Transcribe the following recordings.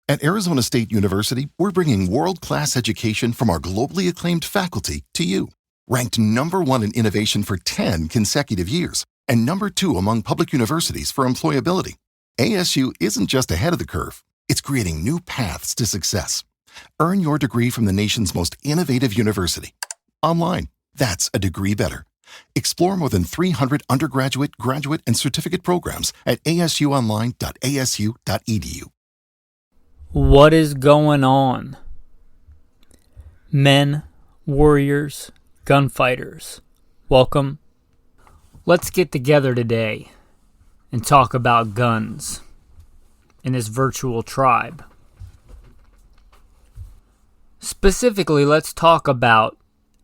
At Arizona State University, we're bringing world-class education from our globally acclaimed faculty to you. Ranked #1 in innovation for 10 consecutive years and #2 among public universities for employability, ASU isn't just ahead of the curve, it's creating new paths to success. Earn your degree from the nation's most innovative university. Online, that's a degree better. Explore more than 300 undergraduate, graduate, and certificate programs at asuonline.asu.edu. What is going on? Men, warriors, gunfighters, welcome. Let's get together today and talk about guns in this virtual tribe. Specifically, let's talk about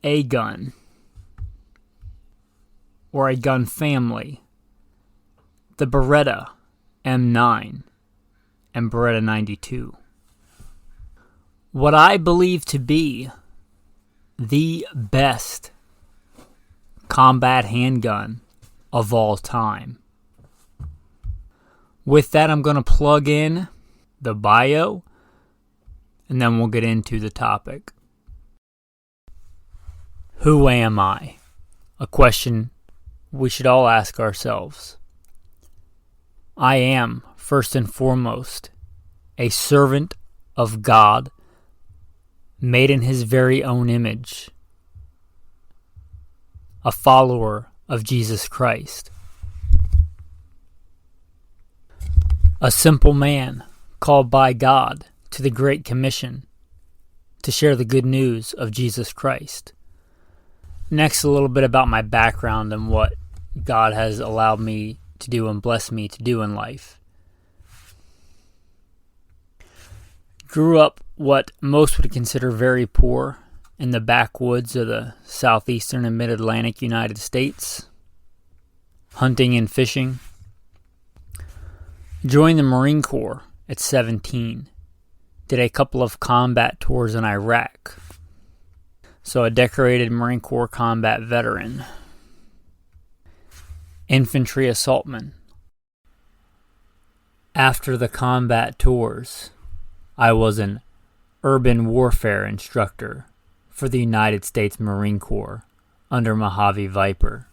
a gun or a gun family, the Beretta M9 and Beretta 92. What I believe to be the best combat handgun of all time. With that, I'm going to plug in the bio, and then we'll get into the topic. Who am I? A question we should all ask ourselves. I am, first and foremost, a servant of God, made in His very own image, a follower of Jesus Christ, a simple man called by God to the Great Commission to share the good news of Jesus Christ. Next, a little bit about my background and what God has allowed me to do and blessed me to do in life. Grew up what most would consider very poor in the backwoods of the southeastern and mid-Atlantic United States, hunting and fishing. Joined the Marine Corps at 17. Did a couple of combat tours in Iraq. So a decorated Marine Corps combat veteran. Infantry assaultman. After the combat tours, I was an urban warfare instructor for the United States Marine Corps under Mojave Viper.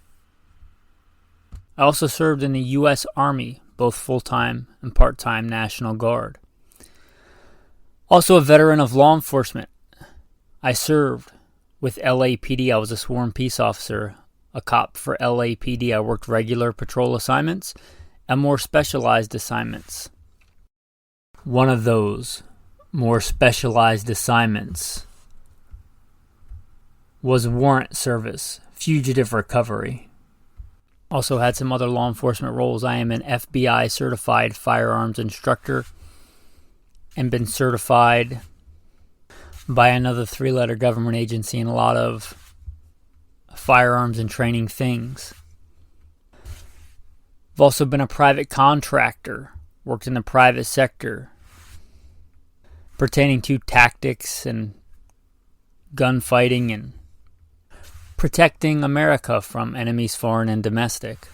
I also served in the U.S. Army, both full-time and part-time National Guard. Also a veteran of law enforcement. I served with L.A.P.D. I was a sworn peace officer, a cop for L.A.P.D. I worked regular patrol assignments and more specialized assignments. One of those more specialized assignments was warrant service, fugitive recovery. Also had some other law enforcement roles. I am an F.B.I. certified firearms instructor and been certified by another 3-letter government agency in a lot of firearms and training things. I've also been a private contractor, worked in the private sector, pertaining to tactics and gunfighting and protecting America from enemies foreign and domestic.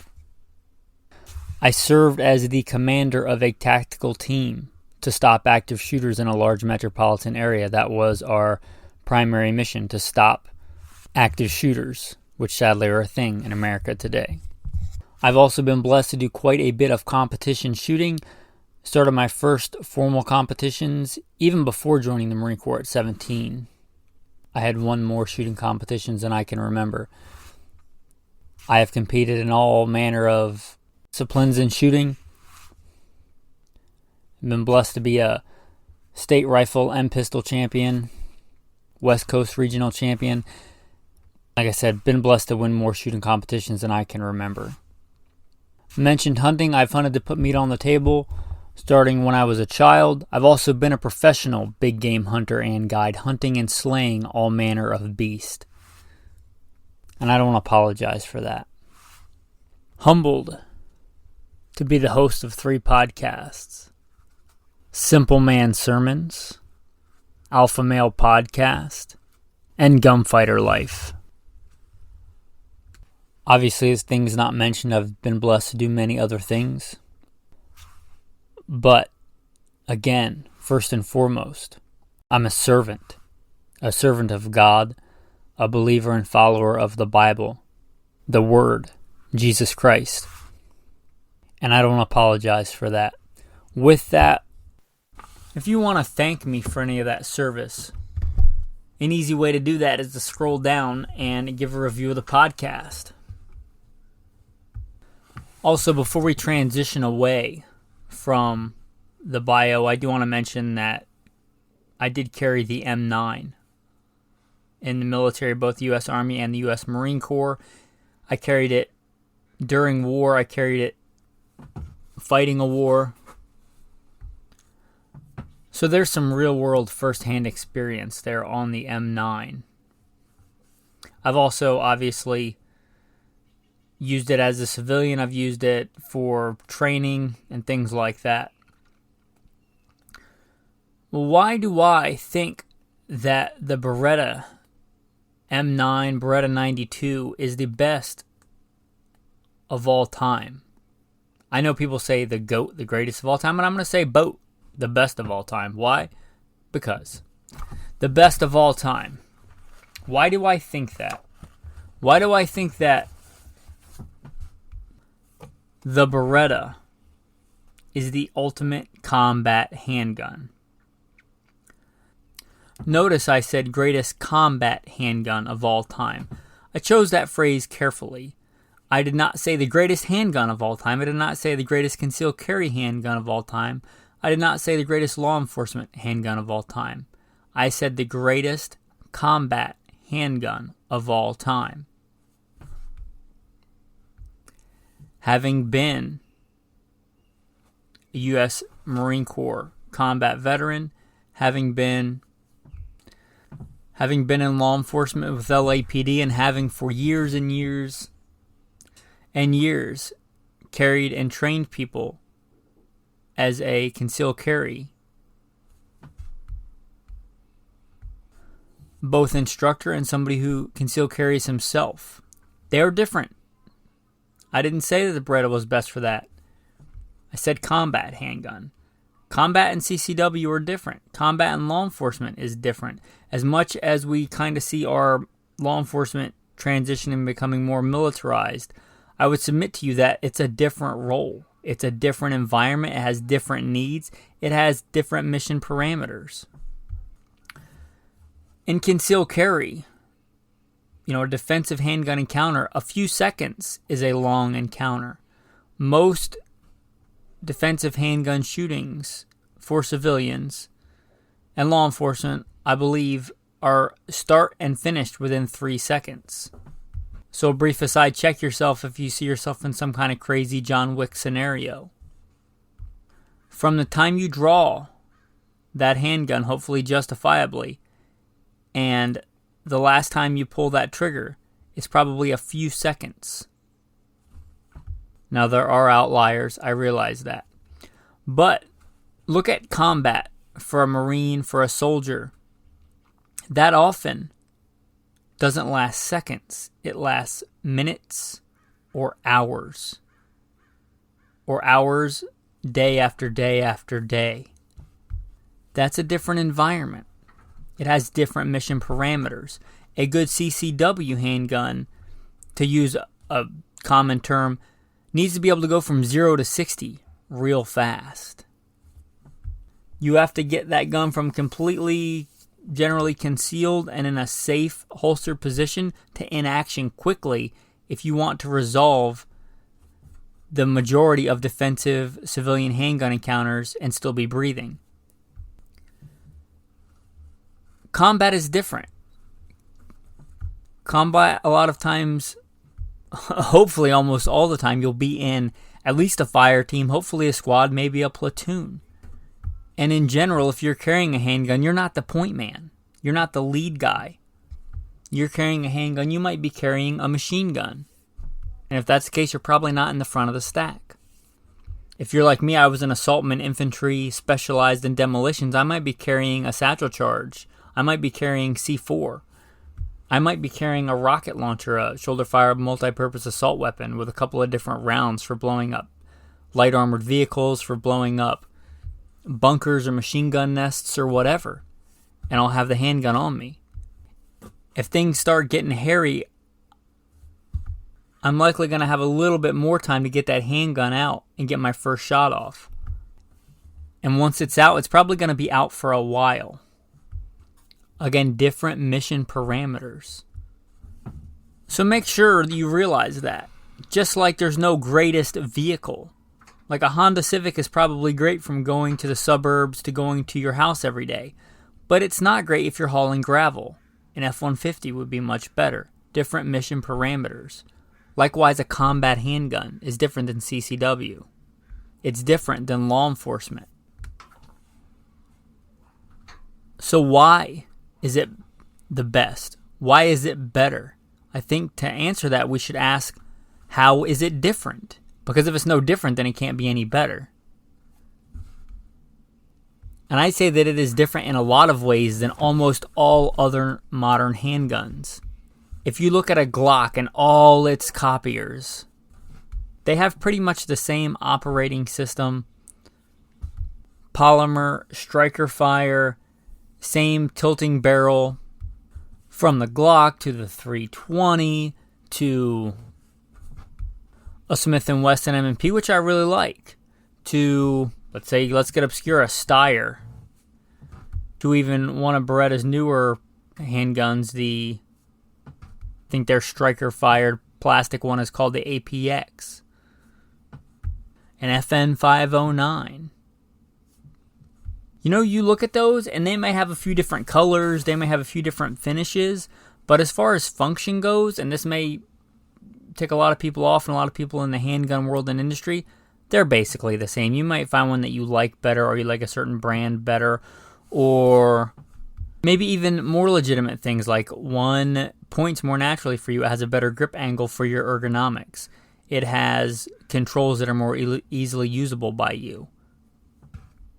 I served as the commander of a tactical team to stop active shooters in a large metropolitan area. That was our primary mission, to stop active shooters, which sadly are a thing in America today. I've also been blessed to do quite a bit of competition shooting. Started my first formal competitions even before joining the Marine Corps at 17. I had won more shooting competitions than I can remember. I have competed in all manner of disciplines in shooting. I've been blessed to be a state rifle and pistol champion, West Coast regional champion. Like I said, been blessed to win more shooting competitions than I can remember. Mentioned hunting. I've hunted to put meat on the table starting when I was a child. I've also been a professional big game hunter and guide, hunting and slaying all manner of beast. And I don't apologize for that. Humbled to be the host of 3 podcasts. Simple Man Sermons, Alpha Male Podcast, and Gunfighter Life. Obviously, as things not mentioned, I've been blessed to do many other things. But, again, First and foremost, I'm a servant of God, a believer and follower of the Bible, the Word, Jesus Christ. And I don't apologize for that. With that, if you want to thank me for any of that service, an easy way to do that is to scroll down and give a review of the podcast. Also, before we transition away from the bio, I do want to mention that I did carry the M9 in the military, both the U.S. Army and the U.S. Marine Corps. I carried it during war. I carried it fighting a war. So there's some real-world first-hand experience there on the M9. I've also obviously used it as a civilian. I've used it for training and things like that. Well, why do I think that the Beretta M9, Beretta 92 is the best of all time? I know people say the GOAT, the greatest of all time, and I'm going to say BOAT, the best of all time. Why? Because the best of all time. Why do I think that? Why do I think that the Beretta is the ultimate combat handgun? Notice I said greatest combat handgun of all time. I chose that phrase carefully. I did not say the greatest handgun of all time. I did not say the greatest concealed carry handgun of all time. I did not say the greatest law enforcement handgun of all time. I said the greatest combat handgun of all time. Having been a U.S. Marine Corps combat veteran, having been in law enforcement with L.A.P.D. and having for years and years and years carried and trained people as a concealed carry, both instructor and somebody who concealed carries himself. They are different. I didn't say that the Beretta was best for that. I said combat handgun. Combat and CCW are different. Combat and law enforcement is different. As much as we kind of see our law enforcement transitioning and becoming more militarized, I would submit to you that it's a different role. It's a different environment. It has different needs. It has different mission parameters. In concealed carry, a defensive handgun encounter, a few seconds is a long encounter. Most defensive handgun shootings for civilians and law enforcement, I believe, are start and finished within 3 seconds. So a brief aside, check yourself if you see yourself in some kind of crazy John Wick scenario. From the time you draw that handgun, hopefully justifiably, and the last time you pull that trigger, it's probably a few seconds. Now, there are outliers, I realize that. But look at combat for a Marine, for a soldier. That often doesn't last seconds. It lasts minutes or hours. Or hours, day after day after day. That's a different environment. It has different mission parameters. A good CCW handgun, to use a common term, needs to be able to go from 0 to 60 real fast. You have to get that gun from completely, generally concealed and in a safe holster position to in action quickly if you want to resolve the majority of defensive civilian handgun encounters and still be breathing. Combat is different. Combat, a lot of times, hopefully almost all the time, you'll be in at least a fire team, hopefully a squad, maybe a platoon. And in general, if you're carrying a handgun, you're not the point man. You're not the lead guy. You're carrying a handgun, you might be carrying a machine gun. And if that's the case, you're probably not in the front of the stack. If you're like me, I was an assaultman infantry specialized in demolitions, I might be carrying a satchel charge. I might be carrying C4. I might be carrying a rocket launcher, a shoulder-fire multi-purpose assault weapon with a couple of different rounds for blowing up light armored vehicles, for blowing up bunkers or machine gun nests or whatever, and I'll have the handgun on me. If things start getting hairy, I'm likely going to have a little bit more time to get that handgun out and get my first shot off. And once it's out, it's probably going to be out for a while. Again, different mission parameters. So make sure you realize that. Just like there's no greatest vehicle. Like a Honda Civic is probably great from going to the suburbs to going to your house every day. But it's not great if you're hauling gravel. An F-150 would be much better. Different mission parameters. Likewise, a combat handgun is different than CCW. It's different than law enforcement. So why is it the best? Why is it better? I think to answer that, we should ask, how is it different? Because if it's no different, then it can't be any better. And I'd say that it is different in a lot of ways than almost all other modern handguns. If you look at a Glock and all its copiers, they have pretty much the same operating system. Polymer, striker fire, same tilting barrel. From the Glock to the 320 to a Smith & Wesson M&P, which I really like, to, let's get obscure, a Steyr, to even one of Beretta's newer handguns, I think their striker-fired plastic one is called the APX, an FN509. You know, you look at those, and they may have a few different colors, they may have a few different finishes, but as far as function goes, and this may tick a lot of people off and a lot of people in the handgun world and industry, they're basically the same. You might find one that you like better, or you like a certain brand better, or maybe even more legitimate things like one points more naturally for you. It has a better grip angle for your ergonomics. It has controls that are more easily usable by you.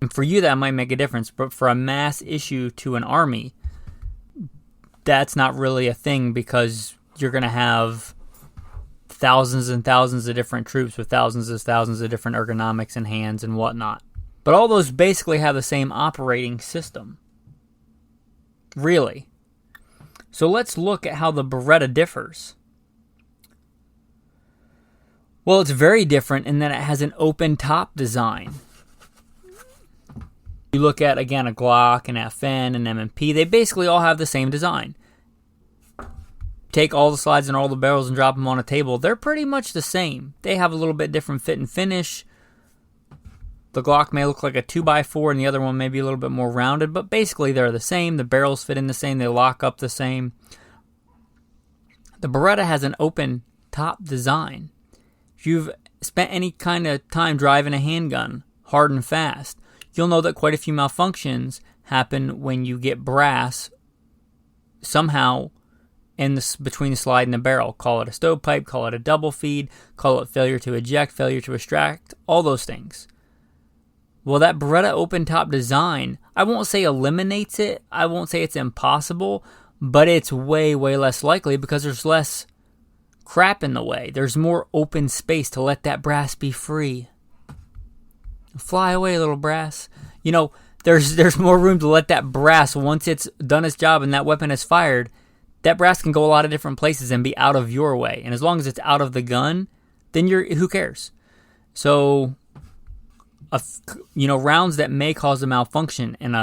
And for you, that might make a difference, but for a mass issue to an army, that's not really a thing, because you're going to have thousands and thousands of different troops with thousands of different ergonomics and hands and whatnot. But all those basically have the same operating system. Really. So let's look at how the Beretta differs. Well, it's very different in that it has an open top design. You look at, again, a Glock, an FN, an M&P, they basically all have the same design. Take all the slides and all the barrels and drop them on a table, they're pretty much the same. They have a little bit different fit and finish. The Glock may look like a 2x4 and the other one may be a little bit more rounded, but basically they're the same. The barrels fit in the same. They lock up the same. The Beretta has an open top design. If you've spent any kind of time driving a handgun, hard and fast, you'll know that quite a few malfunctions happen when you get brass somehow between the slide and the barrel. Call it a stovepipe, call it a double feed, call it failure to eject, failure to extract, all those things. Well, that Beretta open top design, I won't say eliminates it, I won't say it's impossible, but it's way, way less likely because there's less crap in the way. There's more open space to let that brass be free. Fly away, little brass. You know, there's more room to let that brass, once it's done its job and that weapon is fired, that brass can go a lot of different places and be out of your way. And as long as it's out of the gun, then who cares? So, rounds that may cause a malfunction in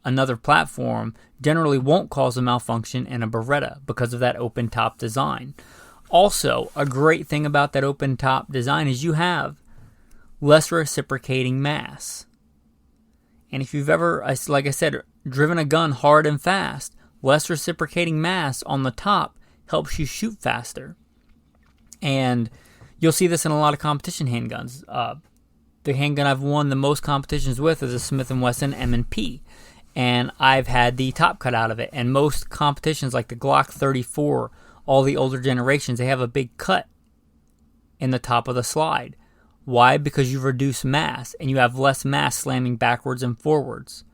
another platform generally won't cause a malfunction in a Beretta because of that open top design. Also, a great thing about that open top design is you have less reciprocating mass. And if you've ever, like I said, driven a gun hard and fast, less reciprocating mass on the top helps you shoot faster. And you'll see this in a lot of competition handguns. The handgun I've won the most competitions with is a Smith & Wesson M&P. And I've had the top cut out of it. And most competitions like the Glock 34, all the older generations, they have a big cut in the top of the slide. Why? Because you reduce mass and you have less mass slamming backwards and forwards.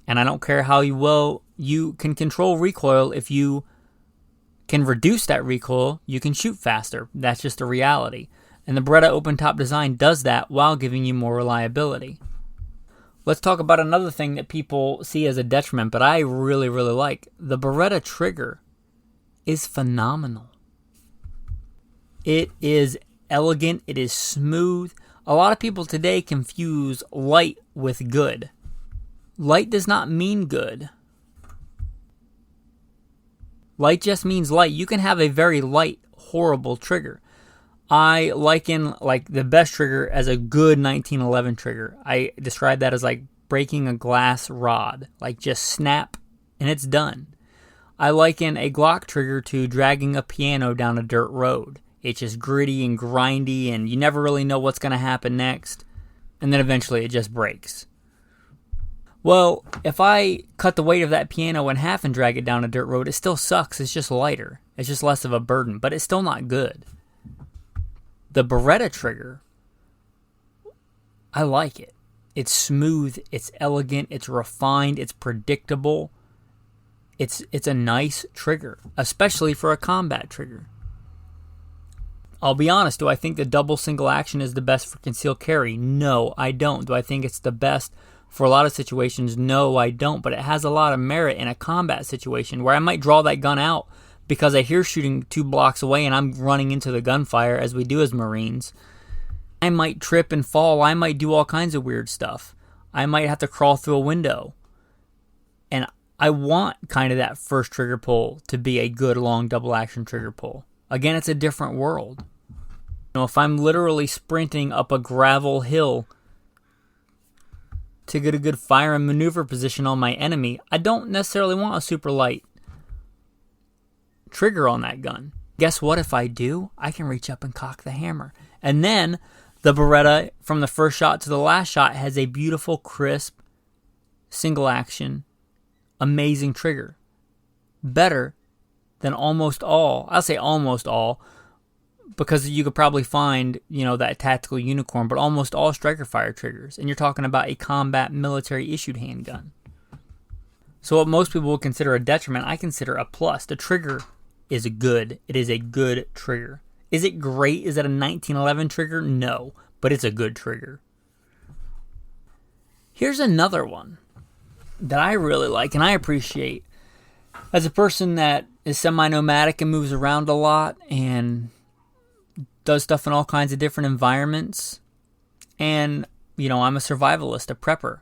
And I don't care how well you can control recoil. If you can reduce that recoil, you can shoot faster. That's just a reality. And the Beretta open top design does that while giving you more reliability. Let's talk about another thing that people see as a detriment, but I really, really like. The Beretta trigger is phenomenal. It is elegant. It is smooth. A lot of people today confuse light with good. Light does not mean good. Light just means light. You can have a very light, horrible trigger. I liken the best trigger as a good 1911 trigger. I describe that as like breaking a glass rod. Like just snap and it's done. I liken a Glock trigger to dragging a piano down a dirt road. It's just gritty and grindy and you never really know what's going to happen next. And then eventually it just breaks. Well, if I cut the weight of that piano in half and drag it down a dirt road, it still sucks. It's just lighter. It's just less of a burden, but it's still not good. The Beretta trigger, I like it. It's smooth, it's elegant, it's refined, it's predictable. It's a nice trigger, especially for a combat trigger. I'll be honest, do I think the double single action is the best for concealed carry? No, I don't. Do I think it's the best for a lot of situations? No, I don't. But it has a lot of merit in a combat situation where I might draw that gun out because I hear shooting 2 blocks away and I'm running into the gunfire as we do as Marines. I might trip and fall. I might do all kinds of weird stuff. I might have to crawl through a window. And I want kind of that first trigger pull to be a good long double action trigger pull. Again, it's a different world. If I'm literally sprinting up a gravel hill to get a good fire and maneuver position on my enemy, I don't necessarily want a super light trigger on that gun. Guess what? If I do, I can reach up and cock the hammer. And then the Beretta, from the first shot to the last shot, has a beautiful, crisp, single action, amazing trigger. Better than almost all. I'll say almost all, because you could probably find, that tactical unicorn, but almost all striker fire triggers. And you're talking about a combat military issued handgun. So what most people would consider a detriment, I consider a plus. The trigger is good. It is a good trigger. Is it great? Is it a 1911 trigger? No, but it's a good trigger. Here's another one that I really like and I appreciate. As a person that is semi-nomadic and moves around a lot and does stuff in all kinds of different environments, and, I'm a survivalist, a prepper.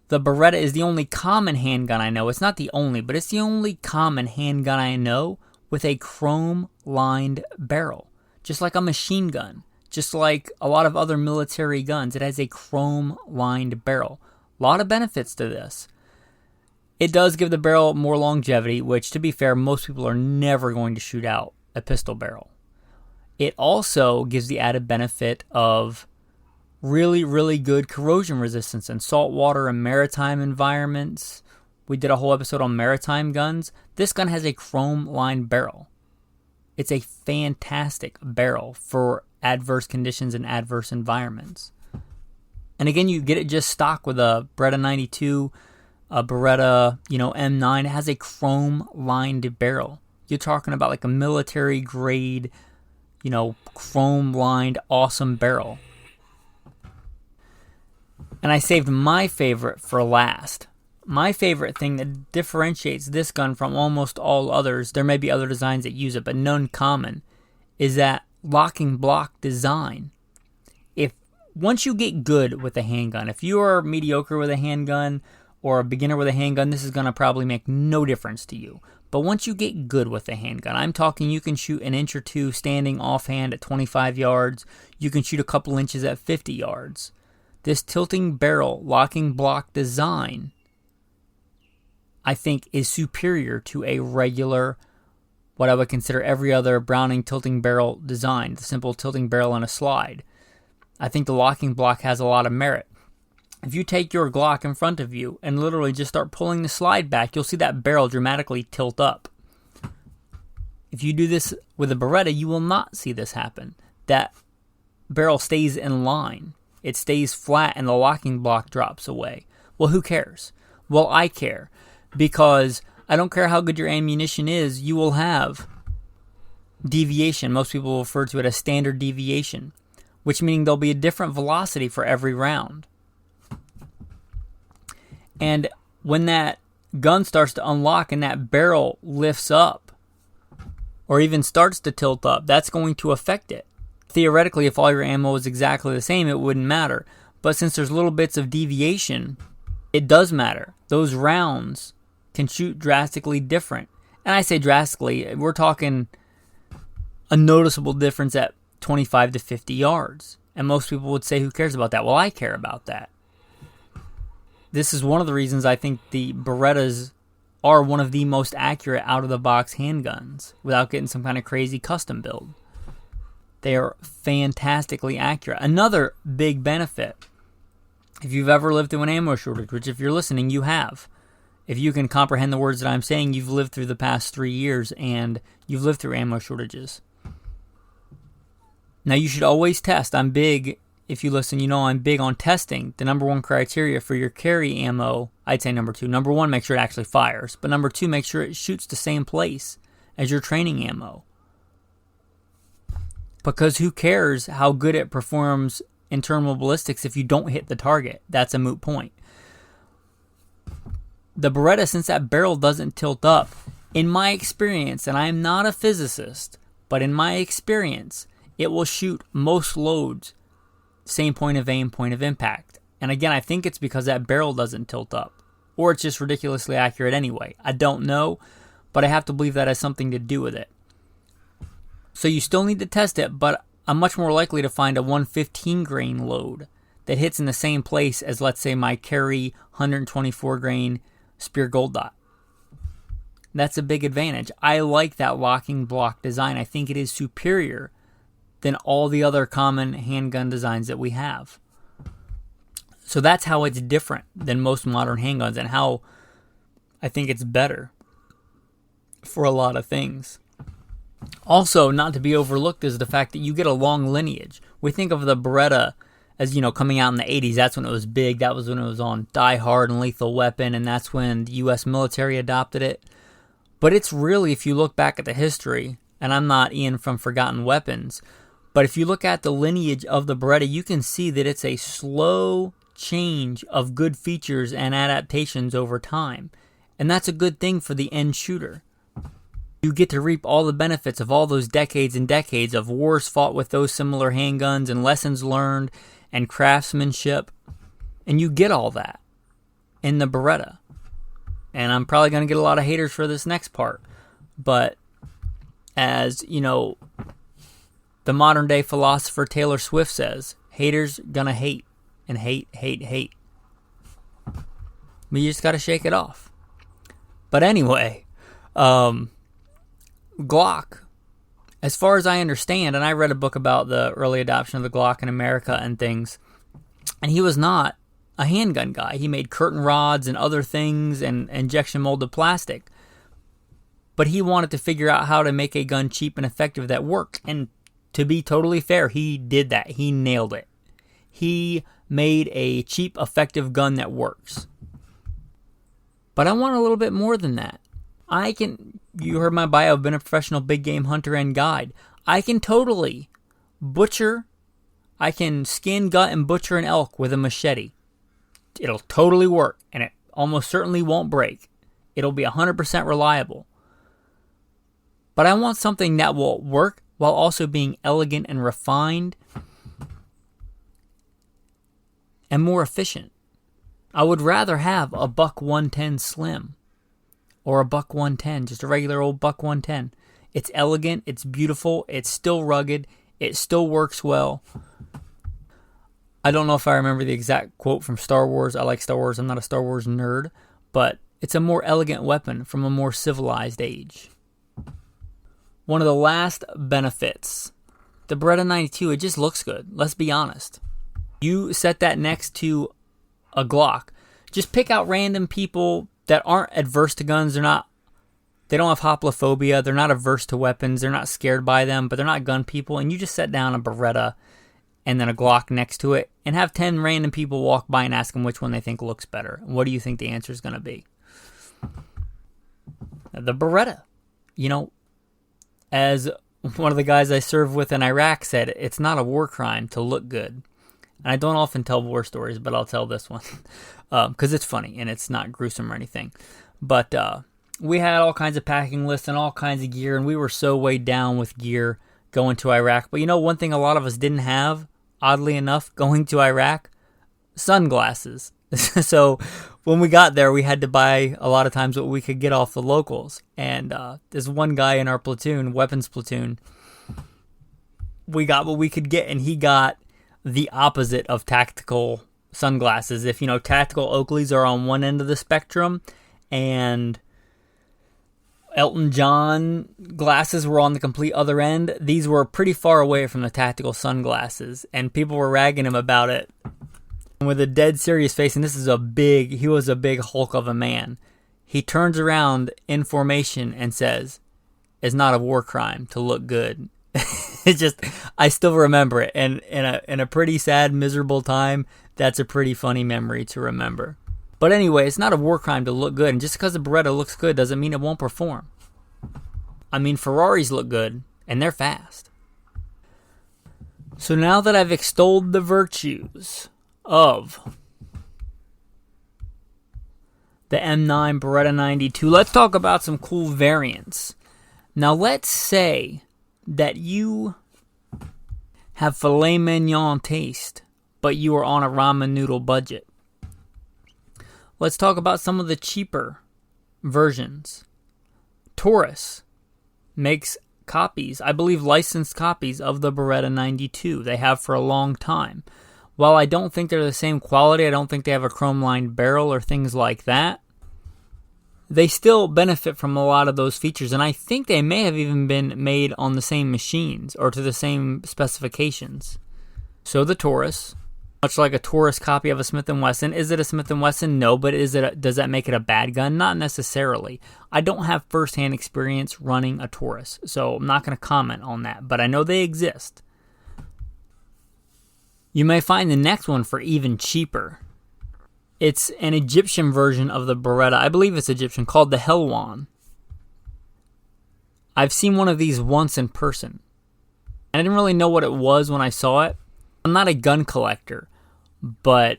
The Beretta is the only common handgun I know. It's not the only, but it's the only common handgun I know with a chrome-lined barrel. Just like a machine gun. Just like a lot of other military guns. It has a chrome-lined barrel. A lot of benefits to this. It does give the barrel more longevity, which, to be fair, most people are never going to shoot out a pistol barrel. It also gives the added benefit of really, really good corrosion resistance in saltwater and maritime environments. We did a whole episode on maritime guns. This gun has a chrome-lined barrel. It's a fantastic barrel for adverse conditions and adverse environments. And again, you get it just stock with a Beretta 92, a Beretta, M9. It has a chrome-lined barrel. You're talking about like a military-grade, chrome-lined, awesome barrel. And I saved my favorite for last. My favorite thing that differentiates this gun from almost all others, there may be other designs that use it, but none common, is that locking block design. Once you get good with a handgun, if you are mediocre with a handgun or a beginner with a handgun, this is going to probably make no difference to you. But once you get good with a handgun, I'm talking you can shoot an inch or two standing offhand at 25 yards. You can shoot a couple inches at 50 yards. This tilting barrel locking block design, I think, is superior to a regular, what I would consider every other Browning tilting barrel design, the simple tilting barrel and a slide. I think the locking block has a lot of merit. If you take your Glock in front of you and literally just start pulling the slide back, you'll see that barrel dramatically tilt up. If you do this with a Beretta, you will not see this happen. That barrel stays in line. It stays flat and the locking block drops away. Well, who cares? Well, I care. Because I don't care how good your ammunition is, you will have deviation. Most people will refer to it as standard deviation, which means there'll be a different velocity for every round. And when that gun starts to unlock and that barrel lifts up, or even starts to tilt up, that's going to affect it. Theoretically, if all your ammo is exactly the same, it wouldn't matter. But since there's little bits of deviation, it does matter. Those rounds can shoot drastically different. And I say drastically, we're talking a noticeable difference at 25 to 50 yards. And most people would say, who cares about that? Well, I care about that. This is one of the reasons I think the Berettas are one of the most accurate out-of-the-box handguns without getting some kind of crazy custom build. They are fantastically accurate. Another big benefit, if you've ever lived through an ammo shortage, which if you're listening, you have. If you can comprehend the words that I'm saying, you've lived through the past 3 years and you've lived through ammo shortages. Now, you should always test. I'm big, if you listen, you know I'm big on testing. The number one criteria for your carry ammo, I'd say number two. Number one, make sure it actually fires. But number two, make sure it shoots the same place as your training ammo. Because who cares how good it performs in terminal ballistics if you don't hit the target? That's a moot point. The Beretta, since that barrel doesn't tilt up, in my experience, and I'm not a physicist, but in my experience, it will shoot most loads same point of aim, point of impact. And again, I think it's because that barrel doesn't tilt up. Or it's just ridiculously accurate anyway. I don't know, but I have to believe that has something to do with it. So you still need to test it, but I'm much more likely to find a 115 grain load that hits in the same place as, let's say, my carry 124 grain Spear Gold Dot. That's a big advantage. I like that locking block design. I think it is superior than all the other common handgun designs that we have. So that's how it's different than most modern handguns and how I think it's better for a lot of things. Also, not to be overlooked is the fact that you get a long lineage. We think of the Beretta as, coming out in the 80s. That's when it was big. That was when it was on Die Hard and Lethal Weapon, and that's when the U.S. military adopted it. But it's really, if you look back at the history, and I'm not Ian from Forgotten Weapons, but if you look at the lineage of the Beretta, you can see that it's a slow change of good features and adaptations over time. And that's a good thing for the end shooter. You get to reap all the benefits of all those decades and decades of wars fought with those similar handguns and lessons learned and craftsmanship. And you get all that in the Beretta. And I'm probably going to get a lot of haters for this next part. But as, the modern day philosopher Taylor Swift says, haters gonna hate and hate. But you just gotta shake it off. But anyway, Glock, as far as I understand, and I read a book about the early adoption of the Glock in America and things, and he was not a handgun guy. He made curtain rods and other things and injection molded plastic. But he wanted to figure out how to make a gun cheap and effective that worked. And to be totally fair, he did that. He nailed it. He made a cheap, effective gun that works. But I want a little bit more than that. You heard my bio, I've been a professional big game hunter and guide. I can totally I can skin, gut, and butcher an elk with a machete. It'll totally work, and it almost certainly won't break. It'll be 100% reliable. But I want something that will work while also being elegant and refined and more efficient. I would rather have a buck 110 slim or a buck 110, just a regular old buck 110. It's elegant, it's beautiful, it's still rugged, it still works well. I don't know if I remember the exact quote from Star Wars. I like Star Wars, I'm not a Star Wars nerd, but it's a more elegant weapon from a more civilized age. One of the last benefits, the Beretta 92, it just looks good. Let's be honest. You set that next to a Glock. Just pick out random people that aren't adverse to guns. They don't have hoplophobia. They're not averse to weapons. They're not scared by them, but they're not gun people. And you just set down a Beretta and then a Glock next to it and have 10 random people walk by and ask them which one they think looks better. What do you think the answer is going to be? The Beretta. As one of the guys I served with in Iraq said, it's not a war crime to look good. And I don't often tell war stories, but I'll tell this one because it's funny and it's not gruesome or anything. But we had all kinds of packing lists and all kinds of gear, and we were so weighed down with gear going to Iraq. But you know, one thing a lot of us didn't have, oddly enough, going to Iraq? Sunglasses. So when we got there, we had to buy a lot of times what we could get off the locals. And there's one guy in our platoon, weapons platoon, we got what we could get, and he got the opposite of tactical sunglasses. If you know, tactical Oakleys are on one end of the spectrum, and Elton John glasses were on the complete other end. These were pretty far away from the tactical sunglasses, and people were ragging him about it. And with a dead serious face, and he was a big hulk of a man. He turns around in formation and says, "It's not a war crime to look good." It's just, I still remember it, and in a pretty sad, miserable time, that's a pretty funny memory to remember. But anyway, it's not a war crime to look good, and just because a Beretta looks good doesn't mean it won't perform. I mean, Ferraris look good, and they're fast. So now that I've extolled the virtues of the M9 Beretta 92, let's talk about some cool variants. Now let's say that you have filet mignon taste, but you are on a ramen noodle budget. Let's talk about some of the cheaper versions. Taurus makes copies, I believe licensed copies of the Beretta 92. They have for a long time. While I don't think they're the same quality, I don't think they have a chrome-lined barrel or things like that, they still benefit from a lot of those features, and I think they may have even been made on the same machines or to the same specifications. So the Taurus, much like a Taurus copy of a Smith & Wesson. Is it a Smith & Wesson? No, but does that make it a bad gun? Not necessarily. I don't have first-hand experience running a Taurus, so I'm not going to comment on that, but I know they exist. You may find the next one for even cheaper. It's an Egyptian version of the Beretta. I believe it's Egyptian, called the Helwan. I've seen one of these once in person. I didn't really know what it was when I saw it. I'm not a gun collector, but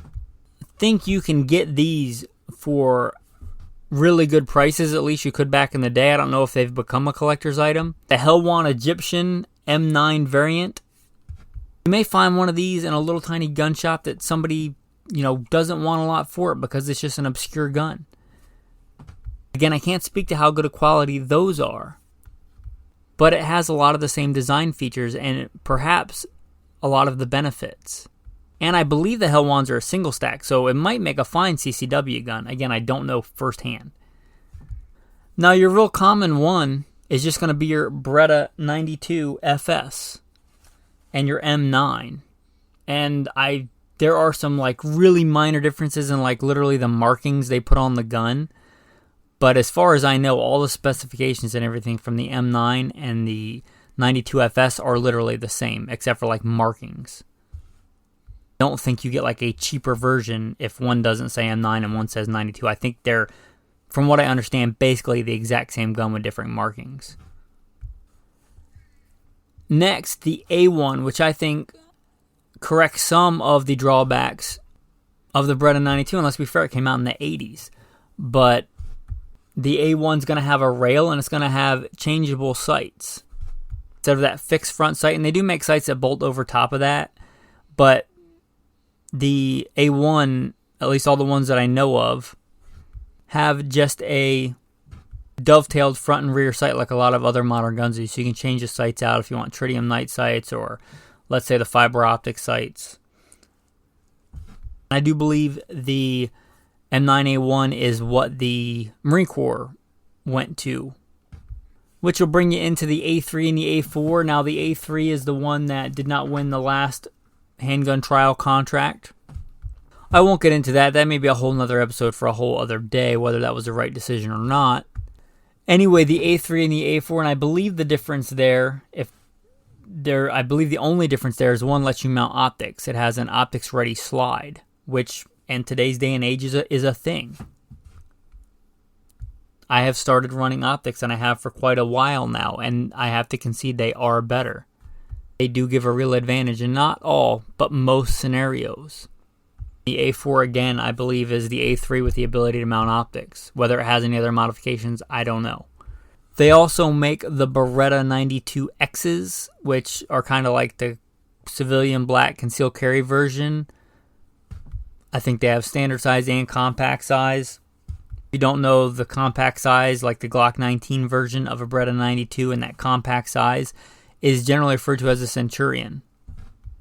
I think you can get these for really good prices. At least you could back in the day. I don't know if they've become a collector's item. The Helwan Egyptian M9 variant. You may find one of these in a little tiny gun shop that somebody, doesn't want a lot for it because it's just an obscure gun. Again, I can't speak to how good a quality those are, but it has a lot of the same design features and perhaps a lot of the benefits. And I believe the Helwans are a single stack, so it might make a fine CCW gun. Again, I don't know firsthand. Now, your real common one is just going to be your Beretta 92 FS and your M9. And there are some really minor differences in literally the markings they put on the gun. But as far as I know, all the specifications and everything from the M9 and the 92 FS are literally the same, except for markings. I don't think you get a cheaper version if one doesn't say M9 and one says 92. I think they're, from what I understand, basically the exact same gun with different markings. Next, the A1, which I think corrects some of the drawbacks of the Beretta 92, and let's be fair, it came out in the 80s. But the A1's going to have a rail, and it's going to have changeable sights instead of that fixed front sight. And they do make sights that bolt over top of that, but the A1, at least all the ones that I know of, have just a dovetailed front and rear sight like a lot of other modern guns do. So you can change the sights out if you want tritium night sights or, let's say, the fiber optic sights. I do believe the M9A1 is what the Marine Corps went to, which will bring you into the A3 and the A4. Now, the A3 is the one that did not win the last handgun trial contract. I won't get into that. That may be a whole nother episode for a whole other day, whether that was the right decision or not. Anyway, the A3 and the A4, and I believe the difference there, I believe the only difference there is one lets you mount optics. It has an optics-ready slide, which in today's day and age is a thing. I have started running optics, and I have for quite a while now, and I have to concede they are better. They do give a real advantage in not all, but most scenarios. The A4, again, I believe is the A3 with the ability to mount optics. Whether it has any other modifications, I don't know. They also make the Beretta 92Xs, which are kind of like the civilian black concealed carry version. I think they have standard size and compact size. If you don't know the compact size, like the Glock 19 version of a Beretta 92, and that compact size is generally referred to as a Centurion.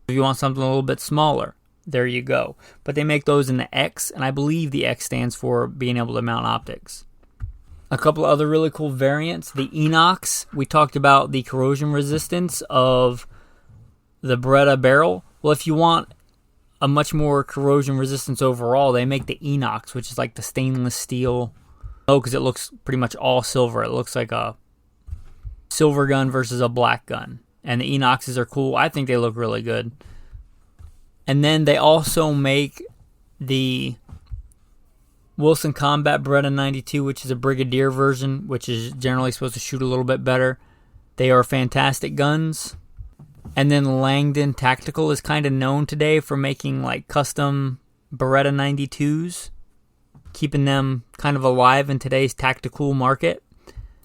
If you want something a little bit smaller, there you go. But they make those in the X, and I believe the X stands for being able to mount optics. A couple of other really cool variants. The Enox, we talked about the corrosion resistance of the Beretta barrel. Well, if you want a much more corrosion resistance overall, they make the Enox, which is like the stainless steel. Oh, because it looks pretty much all silver. It looks like a silver gun versus a black gun. And the Enoxes are cool. I think they look really good. And then they also make the Wilson Combat Beretta 92, which is a Brigadier version, which is generally supposed to shoot a little bit better. They are fantastic guns. And then Langdon Tactical is kind of known today for making like custom Beretta 92s, keeping them kind of alive in today's tactical market.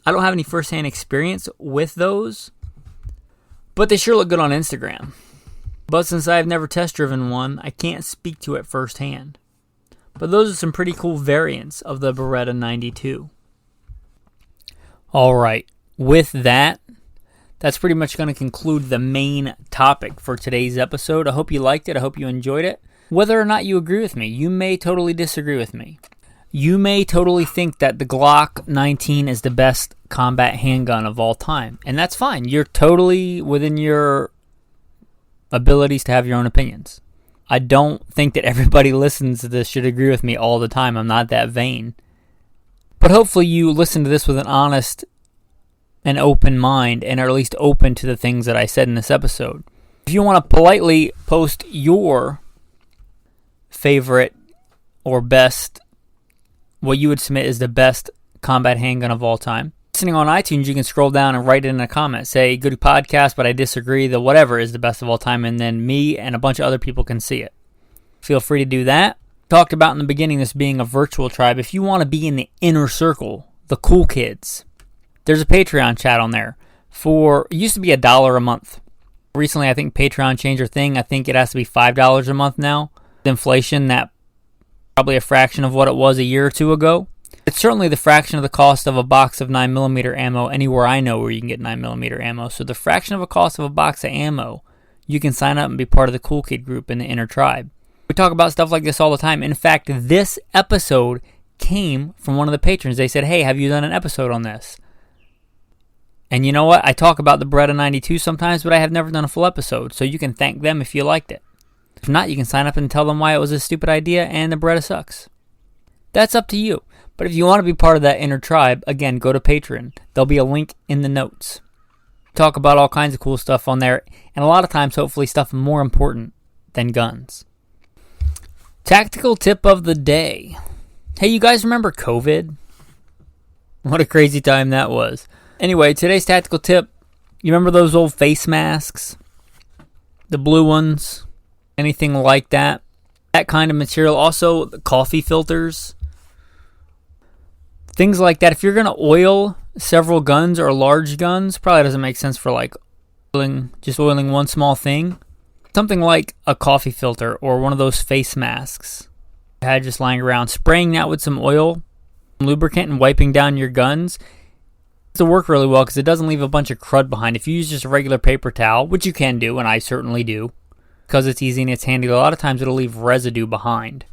I don't have any first-hand experience with those, but they sure look good on Instagram. But since I've never test-driven one, I can't speak to it firsthand. But those are some pretty cool variants of the Beretta 92. Alright, with that, that's pretty much going to conclude the main topic for today's episode. I hope you liked it. I hope you enjoyed it. Whether or not you agree with me, you may totally disagree with me. You may totally think that the Glock 19 is the best combat handgun of all time. And that's fine. You're totally within your abilities to have your own opinions. I don't think that everybody listens to this should agree with me all the time. I'm not that vain. But hopefully you listen to this with an honest and open mind, and are at least open to the things that I said in this episode. If you want to politely post your favorite or best, what you would submit is the best combat handgun of all time. Listening on iTunes, you can scroll down and write it in a comment. Say, good podcast, but I disagree. The whatever is the best of all time. And then me and a bunch of other people can see it. Feel free to do that. Talked about in the beginning this being a virtual tribe. If you want to be in the inner circle, the cool kids, there's a Patreon chat on there. It used to be $1 a month. Recently, I think Patreon changed their thing. I think it has to be $5 a month now. With inflation, that probably a fraction of what it was a year or two ago. It's certainly the fraction of the cost of a box of 9mm ammo anywhere I know where you can get 9mm ammo. So the fraction of a cost of a box of ammo, you can sign up and be part of the cool kid group in the inner tribe. We talk about stuff like this all the time. In fact, this episode came from one of the patrons. They said, hey, have you done an episode on this? And you know what? I talk about the Beretta 92 sometimes, but I have never done a full episode. So you can thank them if you liked it. If not, you can sign up and tell them why it was a stupid idea and the Beretta sucks. That's up to you. But if you want to be part of that inner tribe, again, go to Patreon. There'll be a link in the notes. Talk about all kinds of cool stuff on there. And a lot of times, hopefully, stuff more important than guns. Tactical tip of the day. Hey, you guys remember COVID? What a crazy time that was. Anyway, today's tactical tip. You remember those old face masks? The blue ones? Anything like that? That kind of material. Also, the coffee filters. Things like that. If you're going to oil several guns or large guns, probably doesn't make sense for like oiling one small thing. Something like a coffee filter or one of those face masks you had just lying around. Spraying that with some oil, some lubricant, and wiping down your guns. To work really well because it doesn't leave a bunch of crud behind. If you use just a regular paper towel, which you can do, and I certainly do, because it's easy and it's handy, a lot of times it'll leave residue behind.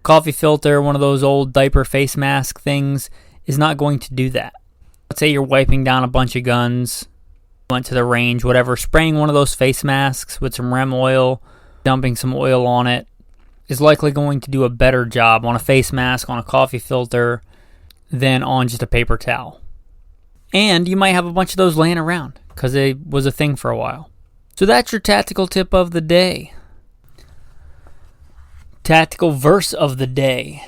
Coffee filter, one of those old diaper face mask things, is not going to do that. Let's say you're wiping down a bunch of guns, went to the range, whatever, spraying one of those face masks with some REM oil, dumping some oil on it, is likely going to do a better job on a face mask, on a coffee filter, than on just a paper towel. And you might have a bunch of those laying around, because it was a thing for a while. So that's your tactical tip of the day. Tactical verse of the day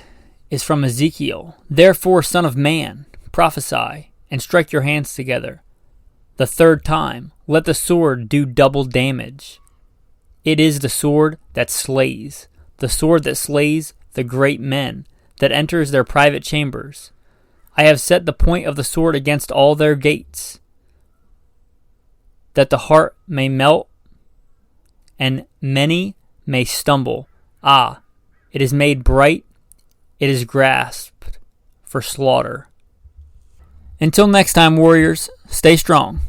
is from Ezekiel. Therefore, son of man, prophesy, and strike your hands together. The third time Let the sword do double damage. It is the sword that slays, the sword that slays the great men, that enters their private chambers. I have set the point of the sword against all their gates, that the heart may melt, and many may stumble. Ah, it is made bright, it is grasped for slaughter. Until next time, warriors, stay strong.